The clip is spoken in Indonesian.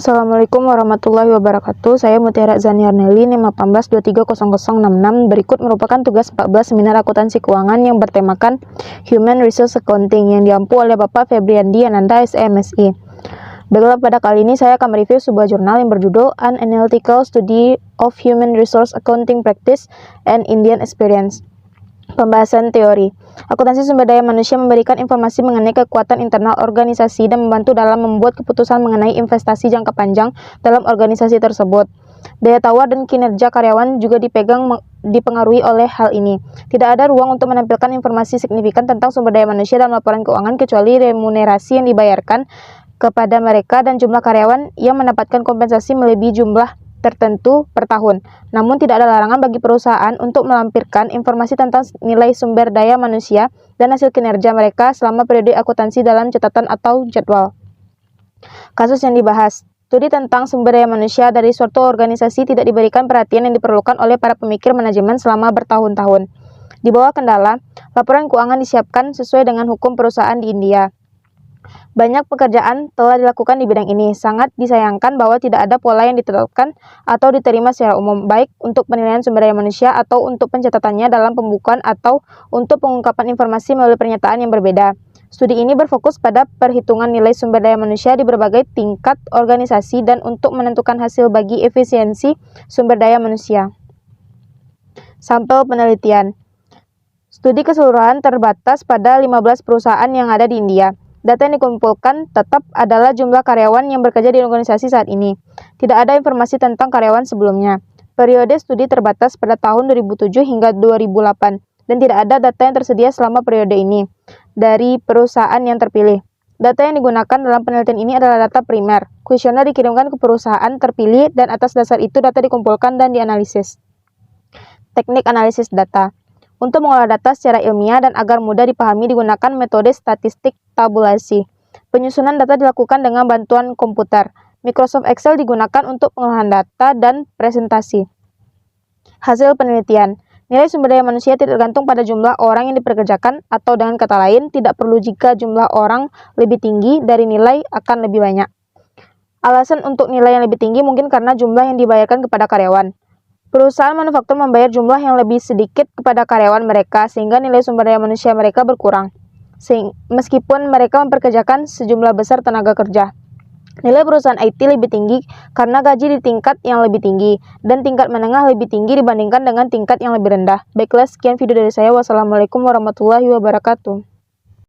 Assalamualaikum warahmatullahi wabarakatuh. Saya Mutiara Zaniarneli, NIM 18230066. Berikut merupakan tugas 14 seminar akuntansi keuangan yang bertemakan Human Resource Accounting yang diampu oleh Bapak Febriandi Ananda, SMSI. Baiklah, pada kali ini saya akan mereview sebuah jurnal yang berjudul An Analytical Study of Human Resource Accounting Practice and Indian Experience. Pembahasan teori. Akuntansi sumber daya manusia memberikan informasi mengenai kekuatan internal organisasi dan membantu dalam membuat keputusan mengenai investasi jangka panjang dalam organisasi tersebut. Daya tawar dan kinerja karyawan juga dipengaruhi oleh hal ini. Tidak ada ruang untuk menampilkan informasi signifikan tentang sumber daya manusia dalam laporan keuangan kecuali remunerasi yang dibayarkan kepada mereka dan jumlah karyawan yang mendapatkan kompensasi melebihi jumlah tertentu per tahun. Namun tidak ada larangan bagi perusahaan untuk melampirkan informasi tentang nilai sumber daya manusia dan hasil kinerja mereka selama periode akuntansi dalam catatan atau jadwal. Kasus yang dibahas. Studi tentang sumber daya manusia dari suatu organisasi tidak diberikan perhatian yang diperlukan oleh para pemikir manajemen selama bertahun-tahun. Di bawah kendala, laporan keuangan disiapkan sesuai dengan hukum perusahaan di India. Banyak pekerjaan telah dilakukan di bidang ini. Sangat disayangkan bahwa tidak ada pola yang ditetapkan atau diterima secara umum, baik untuk penilaian sumber daya manusia atau untuk pencatatannya dalam pembukuan atau untuk pengungkapan informasi melalui pernyataan yang berbeda. Studi ini berfokus pada perhitungan nilai sumber daya manusia di berbagai tingkat organisasi dan untuk menentukan hasil bagi efisiensi sumber daya manusia. Sampel penelitian. Studi keseluruhan terbatas pada 15 perusahaan yang ada di India. Data yang dikumpulkan tetap adalah jumlah karyawan yang bekerja di organisasi saat ini. Tidak ada informasi tentang karyawan sebelumnya. Periode studi terbatas pada tahun 2007 hingga 2008, dan tidak ada data yang tersedia selama periode ini dari perusahaan yang terpilih. Data yang digunakan dalam penelitian ini adalah data primer. Kuesioner dikirimkan ke perusahaan terpilih dan atas dasar itu data dikumpulkan dan dianalisis. Teknik analisis data. Untuk mengolah data secara ilmiah dan agar mudah dipahami digunakan metode statistik tabulasi. Penyusunan data dilakukan dengan bantuan komputer. Microsoft Excel digunakan untuk pengolahan data dan presentasi. Hasil penelitian. Nilai sumber daya manusia tidak tergantung pada jumlah orang yang dipekerjakan, atau dengan kata lain, tidak perlu jika jumlah orang lebih tinggi dari nilai akan lebih banyak. Alasan untuk nilai yang lebih tinggi mungkin karena jumlah yang dibayarkan kepada karyawan. Perusahaan manufaktur membayar jumlah yang lebih sedikit kepada karyawan mereka sehingga nilai sumber daya manusia mereka berkurang. Meskipun mereka mempekerjakan sejumlah besar tenaga kerja. Nilai perusahaan IT lebih tinggi karena gaji di tingkat yang lebih tinggi dan tingkat menengah lebih tinggi dibandingkan dengan tingkat yang lebih rendah. Baiklah, sekian video dari saya. Wassalamualaikum warahmatullahi wabarakatuh.